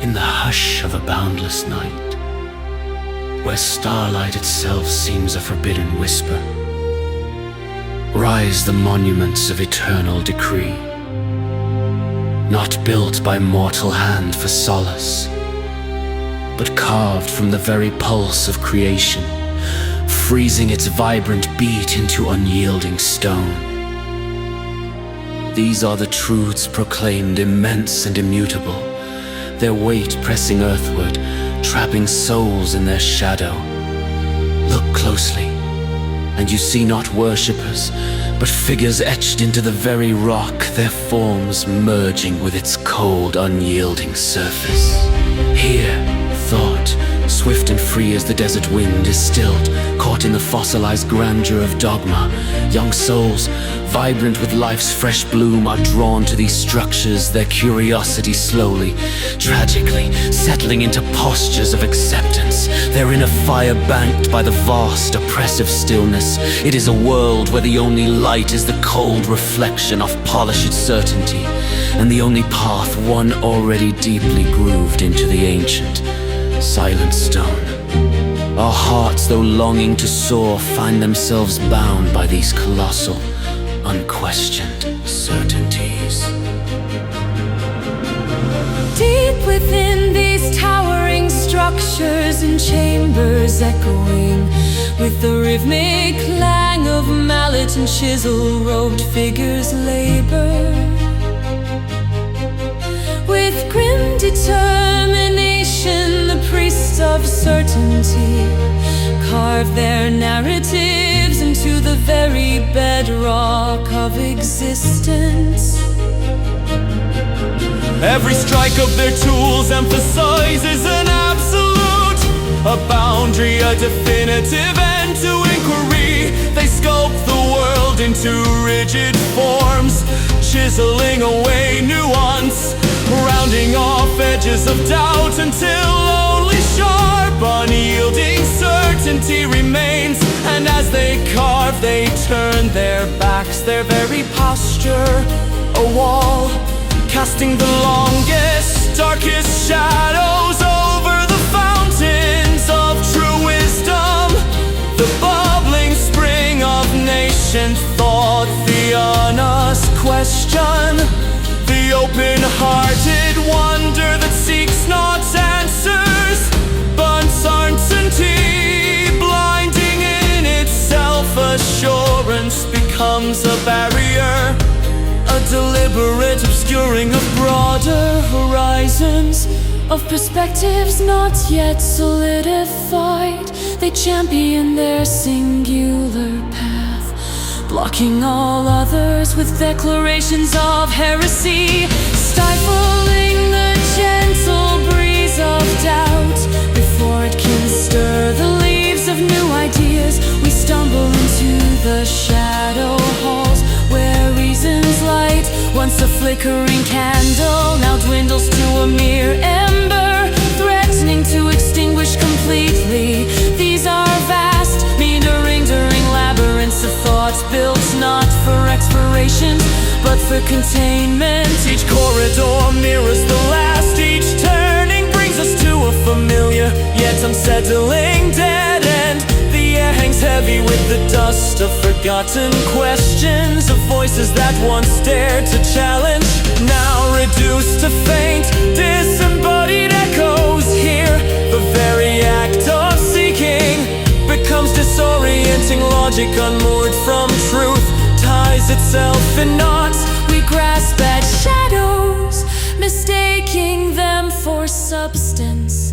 In the hush of a boundless night, where starlight itself seems a forbidden whisper, rise the monuments of eternal decree, not built by mortal hand for solace, but carved from the very pulse of creation, freezing its vibrant beat into unyielding stone. These are the truths proclaimed immense and immutable, their weight pressing earthward, trapping souls in their shadow. Look closely, and you see not worshippers, but figures etched into the very rock, their forms merging with its cold, unyielding surface. Here, thought, swift and free as the desert wind, is stilled, caught in the fossilized grandeur of dogma. Young souls, vibrant with life's fresh bloom, are drawn to these structures, their curiosity slowly, tragically, settling into postures of acceptance. They're in a fire banked by the vast, oppressive stillness. It is a world where the only light is the cold reflection of polished certainty, and the only path one already deeply grooved into the ancient, silent stone. Our hearts, though longing to soar, find themselves bound by these colossal, unquestioned certainties. Deep within these towering structures and chambers, echoing with the rhythmic clang of mallet and chisel-robed figures labor. With grim determination, the priests of certainty carve their narratives into the very bedrock of existence. Every strike of their tools emphasizes an absolute, a boundary, a definitive end to inquiry. They sculpt the world into rigid forms, chiseling away nuance, rounding off edges of doubt until only sharp, unyielding certainty remains. And as they carve, they turn their backs, their very posture a wall, casting the longest, darkest shadows over the fountains of true wisdom, the bubbling spring of nation thought, the unasked question, the open-hearted wonder that seeks not answers, but certainty, blinding in itself. Assurance becomes a barrier, a deliberate obscuring of broader horizons, of perspectives not yet solidified. They champion their singular path, blocking all others with declarations of heresy, stifling the gentle breeze of doubt before it can stir the leaves of new ideas. We stumble into the shadow halls where reason's light, once a flickering candle, now dwindles to a mere ember, threatening to extinguish completely. These are vast, meandering labyrinths of thoughts built not for explorations, but for containment. Each corridor mirrors the last, each turning brings us to a familiar yet unsettling dead end. The air hangs heavy with the dust of forgotten questions, of voices that once dared to challenge, now reduced to faint, disembodied echoes. Here, the very act of seeking becomes disorienting. Logic unmoored from truth ties itself in knots. We grasp at shadows, mistaking them for substance.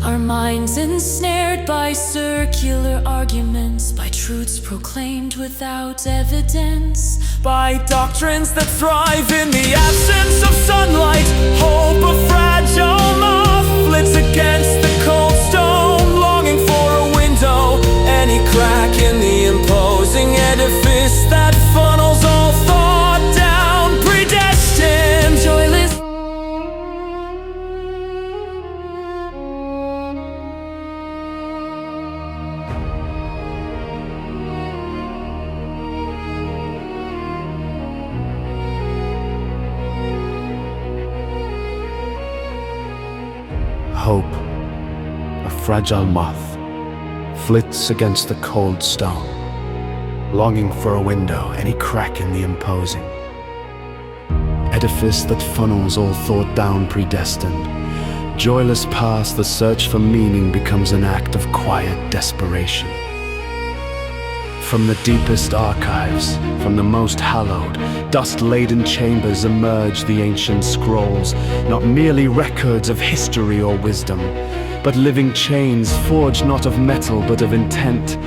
Our minds ensnared by circular arguments, by truths proclaimed without evidence, by doctrines that thrive in the absence of sunlight. Hope, a fragile moth, flits against the cold stone, longing for a window, any crack in the imposing edifice that funnels all thought down, predestined, joyless. hope, a fragile moth, flits against the cold stone, longing for a window, any crack in the imposing edifice that funnels all thought down predestined. Joyless past the search for meaning becomes an act of quiet desperation. From the deepest archives, from the most hallowed, dust-laden chambers emerge the ancient scrolls, not merely records of history or wisdom, but living chains forged not of metal but of intent,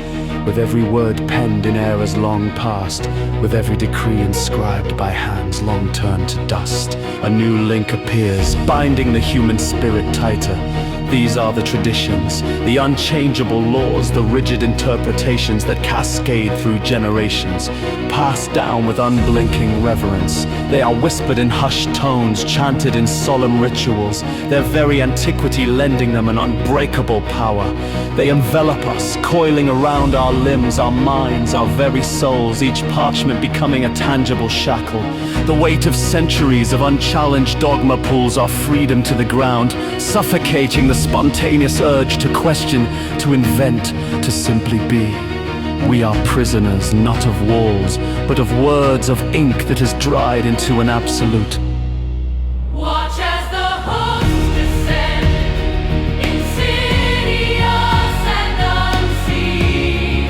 with every word penned in eras long past, with every decree inscribed by hands long turned to dust. A new link appears, binding the human spirit tighter. These are the traditions, the unchangeable laws, the rigid interpretations that cascade through generations, passed down with unblinking reverence. They are whispered in hushed tones, chanted in solemn rituals, their very antiquity lending them an unbreakable power. They envelop us, coiling around our limbs, our minds, our very souls, each parchment becoming a tangible shackle. The weight of centuries of unchallenged dogma pulls our freedom to the ground, suffocating the spontaneous urge to question, to invent, to simply be. We are prisoners, not of walls, but of words of ink that has dried into an absolute. Watch as the hosts descend, insidious and unseen,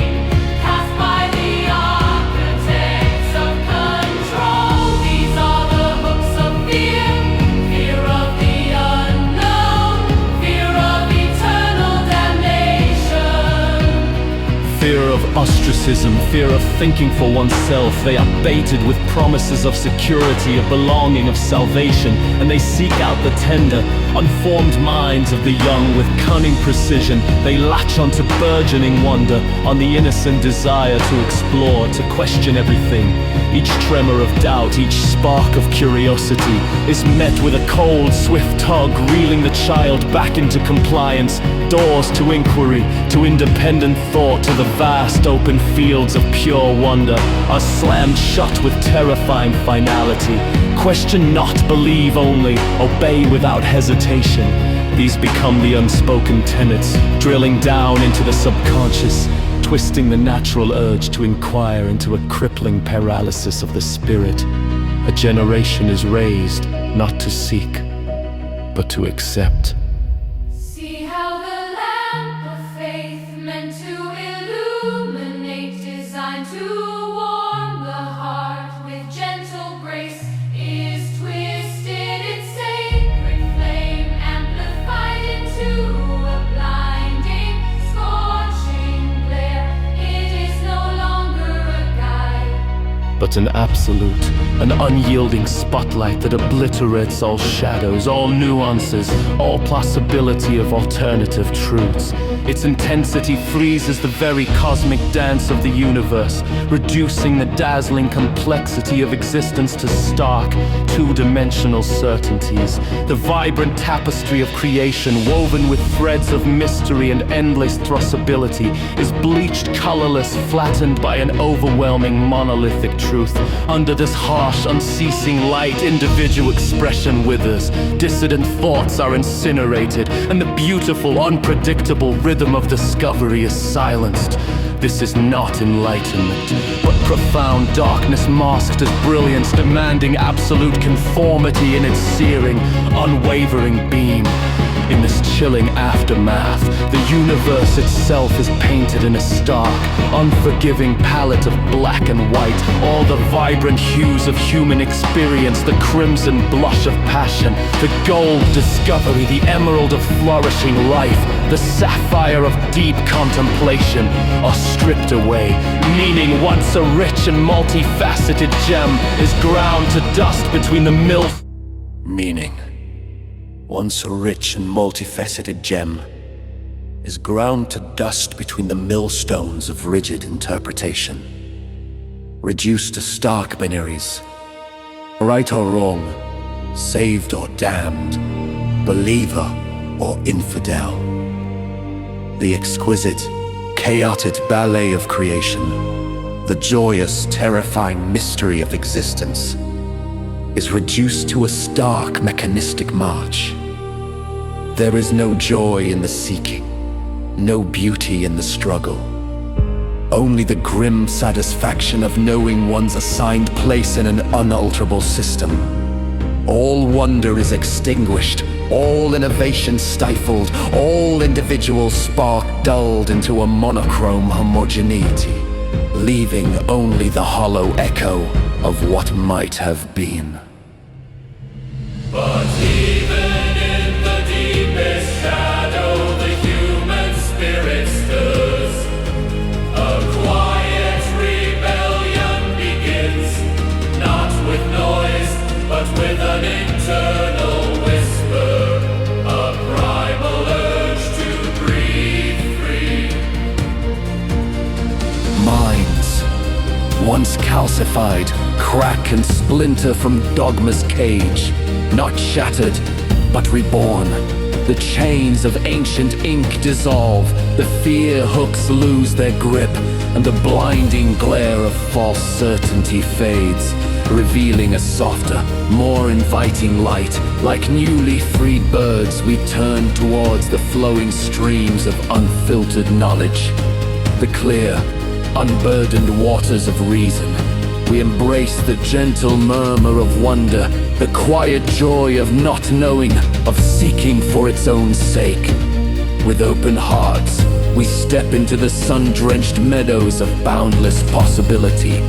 cast by the architects of control. These are the hooks of fear, fear of the unknown, fear of eternal damnation. Fear of ostracism, fear of thinking for oneself. They are baited with promises of security, of belonging, of salvation, and they seek out the tender, unformed minds of the young with cunning precision. They latch onto burgeoning wonder, on the innocent desire to explore, to question everything. Each tremor of doubt, each spark of curiosity is met with a cold, swift tug, reeling the child back into compliance. Doors to inquiry, to independent thought, to the vast open fields of pure wonder are slammed shut with terrifying finality. Question not, believe only, obey without hesitation. These become the unspoken tenets, drilling down into the subconscious, twisting the natural urge to inquire into a crippling paralysis of the spirit. A generation is raised not to seek, but to accept. See how the lamp of faith, meant to illuminate, designed to warm the heart with gentle grace, is twisted, its sacred flame amplified into a blinding, scorching glare. It is no longer a guide, But an absolute, an unyielding spotlight that obliterates all shadows, all nuances, all possibility of alternative truths. Its intensity freezes the very cosmic dance of the universe, reducing the dazzling complexity of existence to stark, two-dimensional certainties. The vibrant tapestry of creation, woven with threads of mystery and endless thrustability, is bleached, colorless, flattened by an overwhelming monolithic truth. Under this harsh, unceasing light, individual expression withers, dissident thoughts are incinerated, and the beautiful, unpredictable rhythm of discovery is silenced. This is not enlightenment, but profound darkness masked as brilliance, demanding absolute conformity in its searing, unwavering beam. In this chilling aftermath, the universe itself is painted in a stark, unforgiving palette of black and white, all the vibrant hues of human experience, the crimson blush of passion, the gold discovery, the emerald of flourishing life, the sapphire of deep contemplation, are stripped away. Meaning, once a rich and multifaceted gem, is ground to dust between the Meaning, once a rich and multifaceted gem, is ground to dust between the millstones of rigid interpretation, reduced to stark binaries, right or wrong, saved or damned, believer or infidel. The exquisite, chaotic ballet of creation, the joyous, terrifying mystery of existence, is reduced to a stark mechanistic march. There is no joy in the seeking, no beauty in the struggle. Only the grim satisfaction of knowing one's assigned place in an unalterable system. All wonder is extinguished, all innovation stifled, all individual spark dulled into a monochrome homogeneity, leaving only the hollow echo of what might have been. But even in the deepest shadow, the human spirit stirs. A quiet rebellion begins, not with noise, but with an internal whisper, a primal urge to breathe free. Minds, once calcified, crack and splinter from Dogma's cage, not shattered, but reborn. The chains of ancient ink dissolve, the fear hooks lose their grip, and the blinding glare of false certainty fades, revealing a softer, more inviting light. Like newly freed birds, we turn towards the flowing streams of unfiltered knowledge, the clear, unburdened waters of reason. We embrace the gentle murmur of wonder, the quiet joy of not knowing, of seeking for its own sake. With open hearts, we step into the sun-drenched meadows of boundless possibility,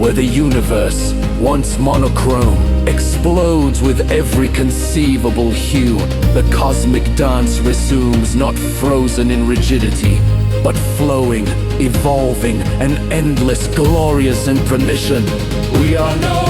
where the universe, once monochrome, explodes with every conceivable hue. The cosmic dance resumes, not frozen in rigidity, but flowing, evolving, and endless, glorious in permission. We are no